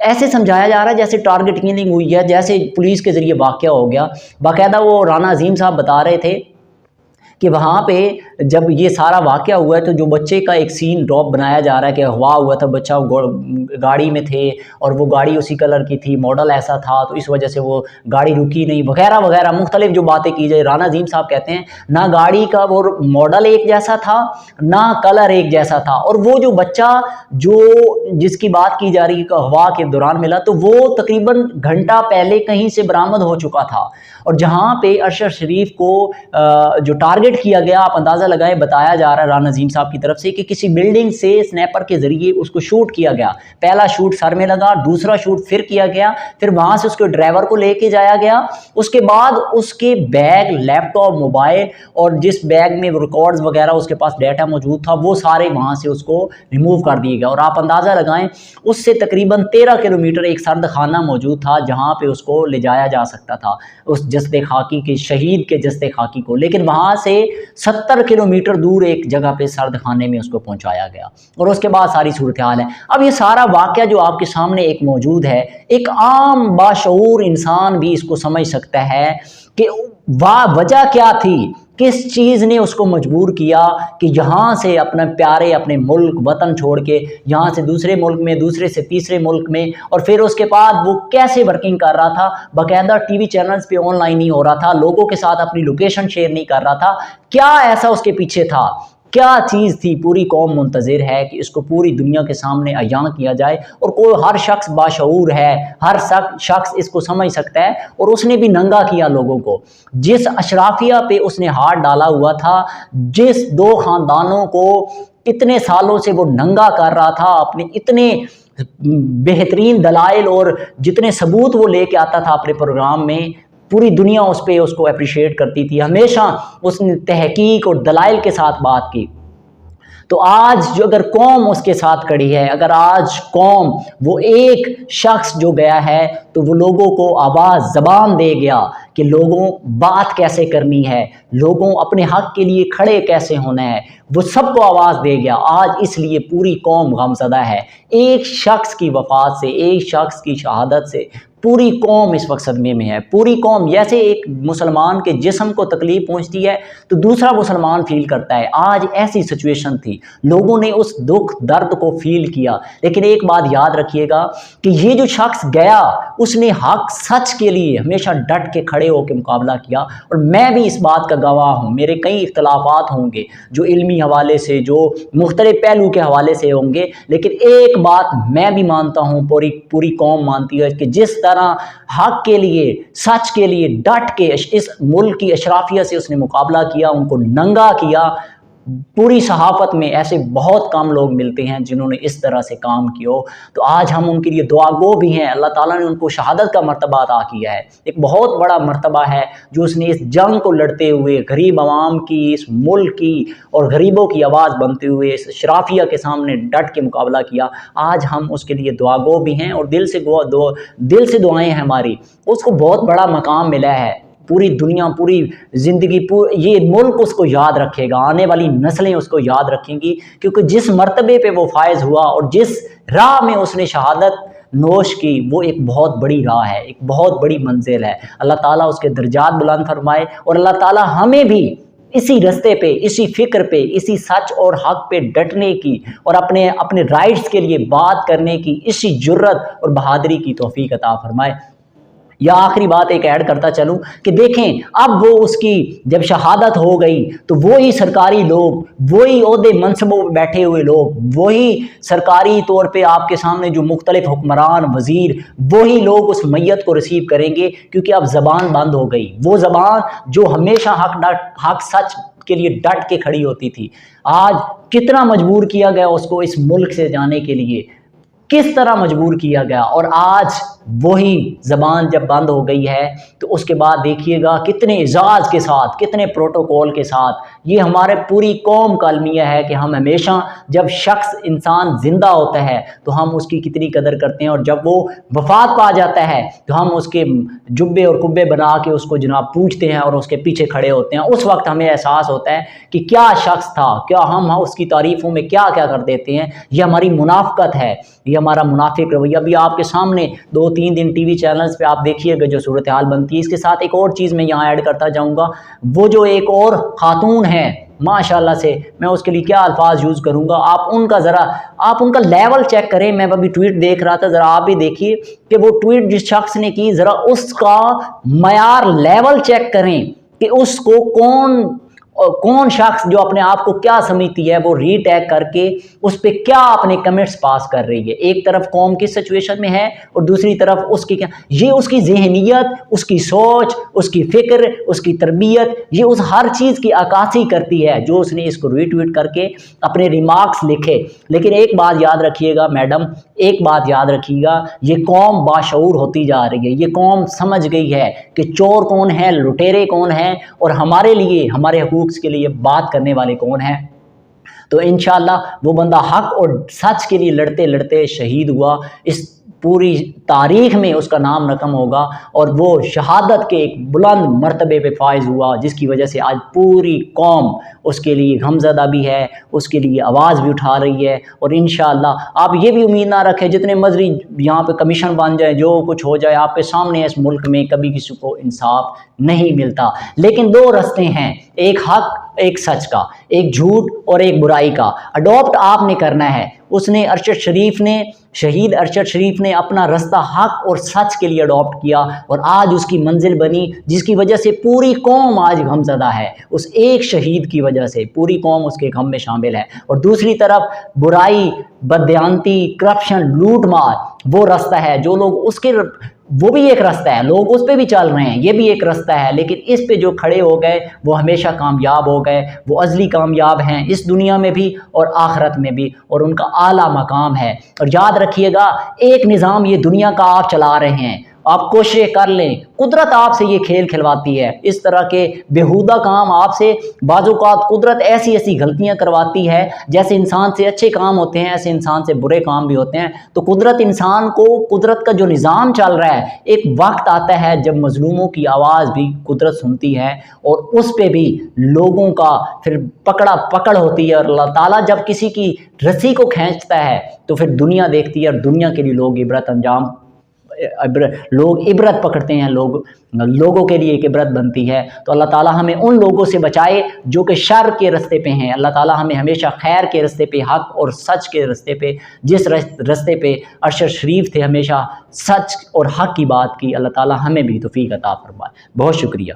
ایسے سمجھایا جا رہا ہے جیسے ٹارگٹ کلنگ ہوئی ہے، جیسے پولیس کے ذریعے واقعہ ہو گیا۔ باقاعدہ وہ رانا عظیم صاحب بتا رہے تھے کہ وہاں پہ جب یہ سارا واقعہ ہوا ہے تو جو بچے کا ایک سین ڈراپ بنایا جا رہا ہے کہ اغوا ہوا تھا بچہ، گاڑی میں تھے اور وہ گاڑی اسی کلر کی تھی، ماڈل ایسا تھا تو اس وجہ سے وہ گاڑی رکی نہیں، وغیرہ وغیرہ مختلف جو باتیں کی جائے۔ رانا عظیم صاحب کہتے ہیں نہ گاڑی کا وہ ماڈل ایک جیسا تھا نہ کلر ایک جیسا تھا، اور وہ جو بچہ جس کی بات کی جا رہی ہے کہ اغوا کے دوران ملا تو وہ تقریباً گھنٹہ پہلے کہیں سے برآمد ہو چکا تھا، اور جہاں پہ ارشد شریف کو جو ٹارگٹ کیا گیا، آپ اندازہ لگائیں، بتایا جا رہا ہے رانا عظیم صاحب کی طرف سے کہ کسی بلڈنگ سے سنیپر کے ذریعے اس کو شوٹ کیا گیا۔ پہلا شوٹ سر میں لگا، دوسرا شوٹ پھر کیا گیا، پھر وہاں سے اس کے ڈرائیور کو لے کے جایا گیا، اس کے بعد اس کے بیگ، لیپ ٹاپ، موبائل اور جس بیگ میں ریکارڈز وغیرہ اس کے پاس ڈیٹا موجود تھا وہ سارے وہاں سے اس کو ریموو کر دیے گیا، اور آپ اندازہ لگائیں اس سے تقریباً 13 کلومیٹر ایک سرد خانہ موجود تھا جہاں پہ اس کو لے جایا جا سکتا تھا، اس جسد خاکی کے شہید کے جسد خاکی کو، لیکن وہاں سے 70 کلومیٹر دور ایک جگہ پہ سرد خانے میں اس کو پہنچایا گیا، اور اس کے بعد ساری صورتحال ہے۔ اب یہ سارا واقعہ جو آپ کے سامنے ایک موجود ہے، ایک عام باشعور انسان بھی اس کو سمجھ سکتا ہے کہ وجہ کیا تھی، کس چیز نے اس کو مجبور کیا کہ یہاں سے اپنے پیارے اپنے ملک وطن چھوڑ کے یہاں سے دوسرے ملک میں، دوسرے سے تیسرے ملک میں، اور پھر اس کے بعد وہ کیسے ورکنگ کر رہا تھا، باقاعدہ ٹی وی چینلز پہ آن لائن نہیں ہو رہا تھا، لوگوں کے ساتھ اپنی لوکیشن شیئر نہیں کر رہا تھا، کیا ایسا اس کے پیچھے تھا، کیا چیز تھی، پوری قوم منتظر ہے کہ اس کو پوری دنیا کے سامنے عیاں کیا جائے، اور کوئی ہر شخص باشعور ہے، ہر شخص اس کو سمجھ سکتا ہے، اور اس نے بھی ننگا کیا لوگوں کو، جس اشرافیہ پہ اس نے ہاتھ ڈالا ہوا تھا، جس دو خاندانوں کو اتنے سالوں سے وہ ننگا کر رہا تھا، اپنے اتنے بہترین دلائل اور جتنے ثبوت وہ لے کے آتا تھا اپنے پروگرام میں، پوری دنیا اس پہ اس کو اپریشیٹ کرتی تھی، ہمیشہ اس نے تحقیق اور دلائل کے ساتھ بات کی۔ تو آج جو اگر قوم اس کے ساتھ کھڑی ہے، اگر آج قوم وہ ایک شخص جو گیا ہے تو وہ لوگوں کو آواز زبان دے گیا کہ لوگوں بات کیسے کرنی ہے، لوگوں اپنے حق کے لیے کھڑے کیسے ہونا ہے، وہ سب کو آواز دے گیا۔ آج اس لیے پوری قوم غمزدہ ہے، ایک شخص کی وفات سے، ایک شخص کی شہادت سے پوری قوم اس وقت صدمے میں ہے۔ پوری قوم، جیسے ایک مسلمان کے جسم کو تکلیف پہنچتی ہے تو دوسرا مسلمان فیل کرتا ہے، آج ایسی سچویشن تھی، لوگوں نے اس دکھ درد کو فیل کیا۔ لیکن ایک بات یاد رکھیے گا کہ یہ جو شخص گیا اس نے حق سچ کے لیے ہمیشہ ڈٹ کے کھڑے ہو کے مقابلہ کیا، اور میں بھی اس بات کا گواہ ہوں، میرے کئی اختلافات ہوں گے جو علمی حوالے سے، جو مختلف پہلو کے حوالے سے ہوں گے، لیکن ایک بات میں بھی مانتا ہوں، پوری قوم مانتی ہے کہ جس طرح حق کے لیے، سچ کے لیے ڈٹ کے اس ملک کی اشرافیہ سے اس نے مقابلہ کیا، ان کو ننگا کیا، پوری صحافت میں ایسے بہت کم لوگ ملتے ہیں جنہوں نے اس طرح سے کام کیا ہو۔ تو آج ہم ان کے لیے دعا گو بھی ہیں، اللہ تعالیٰ نے ان کو شہادت کا مرتبہ عطا کیا ہے، ایک بہت بڑا مرتبہ ہے جو اس نے اس جنگ کو لڑتے ہوئے غریب عوام کی، اس ملک کی اور غریبوں کی آواز بنتے ہوئے اس اشرافیہ کے سامنے ڈٹ کے مقابلہ کیا۔ آج ہم اس کے لیے دعا گو بھی ہیں، اور دل سے دعائیں ہیں ہماری، اس کو بہت بڑا مقام ملا ہے، پوری دنیا، پوری زندگی، یہ ملک اس کو یاد رکھے گا، آنے والی نسلیں اس کو یاد رکھیں گی، کیونکہ جس مرتبے پہ وہ فائز ہوا اور جس راہ میں اس نے شہادت نوش کی وہ ایک بہت بڑی راہ ہے، ایک بہت بڑی منزل ہے۔ اللہ تعالیٰ اس کے درجات بلند فرمائے، اور اللہ تعالیٰ ہمیں بھی اسی رستے پہ، اسی فکر پہ، اسی سچ اور حق پہ ڈٹنے کی اور اپنے رائٹس کے لیے بات کرنے کی اسی جرت اور بہادری کی توفیق عطا فرمائے۔ یا آخری بات ایک ایڈ کرتا چلوں کہ دیکھیں اب وہ اس کی جب شہادت ہو گئی تو وہی سرکاری لوگ، وہی عہدے منصبوں پہ بیٹھے ہوئے لوگ، وہی سرکاری طور پہ آپ کے سامنے جو مختلف حکمران، وزیر، وہی لوگ اس میت کو ریسیو کریں گے، کیونکہ اب زبان بند ہو گئی، وہ زبان جو ہمیشہ حق سچ کے لیے ڈٹ کے کھڑی ہوتی تھی، آج کتنا مجبور کیا گیا اس کو اس ملک سے جانے کے لیے، کس طرح مجبور کیا گیا، اور آج وہی زبان جب بند ہو گئی ہے تو اس کے بعد دیکھیے گا کتنے اعزاز کے ساتھ، کتنے پروٹوکول کے ساتھ، یہ ہمارے پوری قوم کا المیہ ہے کہ ہم ہمیشہ جب شخص انسان زندہ ہوتا ہے تو ہم اس کی کتنی قدر کرتے ہیں، اور جب وہ وفات پا جاتا ہے تو ہم اس کے جبے اور کبے بنا کے اس کو جناب پوچھتے ہیں اور اس کے پیچھے کھڑے ہوتے ہیں۔ اس وقت ہمیں احساس ہوتا ہے کہ کیا شخص تھا، کیا ہم اس کی تعریفوں میں کیا کیا کر دیتے ہیں، یہ ہماری منافقت ہے، یہ ہمارا منافق رویہ بھی آپ کے سامنے 2-3 دن ٹی وی چینلز پہ آپ دیکھیے گا جو صورتحال بنتی ہے۔ اس کے ساتھ ایک اور چیز میں یہاں ایڈ کرتا جاؤں گا، وہ جو ایک اور خاتون ہے ماشاءاللہ سے، میں اس کے لیے کیا الفاظ یوز کروں گا، آپ ان کا لیول چیک کریں۔ میں ابھی ٹویٹ دیکھ رہا تھا، ذرا آپ بھی دیکھیے کہ وہ ٹویٹ جس شخص نے کی، ذرا اس کا معیار لیول چیک کریں کہ اس کو کون شخص جو اپنے آپ کو کیا سمجھتی ہے وہ ری ٹیگ کر کے اس پہ کیا اپنے کمنٹس پاس کر رہی ہے۔ ایک طرف قوم کی سچویشن میں ہے اور دوسری طرف اس کی کیا، یہ اس کی ذہنیت، اس کی سوچ، اس کی فکر، اس کی تربیت، یہ اس ہر چیز کی عکاسی کرتی ہے جو اس نے اس کو ری ٹویٹ کر کے اپنے ریمارکس لکھے۔ لیکن ایک بات یاد رکھیے گا میڈم، ایک بات یاد رکھیے گا، یہ قوم باشعور ہوتی جا رہی ہے، یہ قوم سمجھ گئی ہے کہ چور کون ہے، لٹیرے کون ہیں، اور ہمارے لیے، ہمارے حقوق کے لیے بات کرنے والے کون ہیں۔ تو انشاءاللہ وہ بندہ حق اور سچ کے لیے لڑتے لڑتے شہید ہوا، اس پوری تاریخ میں اس کا نام رقم ہوگا، اور وہ شہادت کے ایک بلند مرتبے پہ فائز ہوا، جس کی وجہ سے آج پوری قوم اس کے لیے غمزدہ بھی ہے، اس کے لیے آواز بھی اٹھا رہی ہے۔ اور انشاءاللہ آپ یہ بھی امید نہ رکھیں جتنے مذہبی یہاں پہ کمیشن بن جائے، جو کچھ ہو جائے، آپ کے سامنے اس ملک میں کبھی کسی کو انصاف نہیں ملتا۔ لیکن 2 راستے ہیں، ایک حق ایک سچ کا، ایک جھوٹ اور ایک برائی کا۔ اڈاپٹ آپ نے کرنا ہے۔ اس نے شہید ارشد شریف نے اپنا رستہ حق اور سچ کے لیے اڈاپٹ کیا، اور آج اس کی منزل بنی، جس کی وجہ سے پوری قوم آج غمزدہ ہے۔ اس ایک شہید کی وجہ سے پوری قوم اس کے غم میں شامل ہے۔ اور دوسری طرف برائی، بددیانتی، کرپشن، لوٹ مار وہ راستہ ہے، جو لوگ وہ بھی ایک راستہ ہے، لوگ اس پہ بھی چل رہے ہیں، یہ بھی ایک راستہ ہے، لیکن اس پہ جو کھڑے ہو گئے وہ ہمیشہ کامیاب ہو گئے، وہ ازلی کامیاب ہیں اس دنیا میں بھی اور آخرت میں بھی، اور ان کا اعلیٰ مقام ہے۔ اور یاد رکھیے گا، ایک نظام یہ دنیا کا آپ چلا رہے ہیں، آپ کوشش کر لیں، قدرت آپ سے یہ کھیل کھلواتی ہے، اس طرح کے بیہودہ کام آپ سے بعض اوقات قدرت ایسی غلطیاں کرواتی ہے، جیسے انسان سے اچھے کام ہوتے ہیں ایسے انسان سے برے کام بھی ہوتے ہیں۔ تو قدرت کا جو نظام چل رہا ہے، ایک وقت آتا ہے جب مظلوموں کی آواز بھی قدرت سنتی ہے، اور اس پہ بھی لوگوں کا پھر پکڑ ہوتی ہے، اور اللہ تعالیٰ جب کسی کی رسی کو کھینچتا ہے تو پھر دنیا دیکھتی ہے، اور دنیا کے لیے لوگ عبرت پکڑتے ہیں، لوگوں کے لیے ایک عبرت بنتی ہے۔ تو اللہ تعالیٰ ہمیں ان لوگوں سے بچائے جو کہ شر کے رستے پہ ہیں۔ اللہ تعالیٰ ہمیں ہمیشہ خیر کے رستے پہ، حق اور سچ کے رستے پہ، جس رستے پہ ارشد شریف تھے ہمیشہ سچ اور حق کی بات کی، اللہ تعالیٰ ہمیں بھی توفیق عطا فرمائے۔ بہت شکریہ۔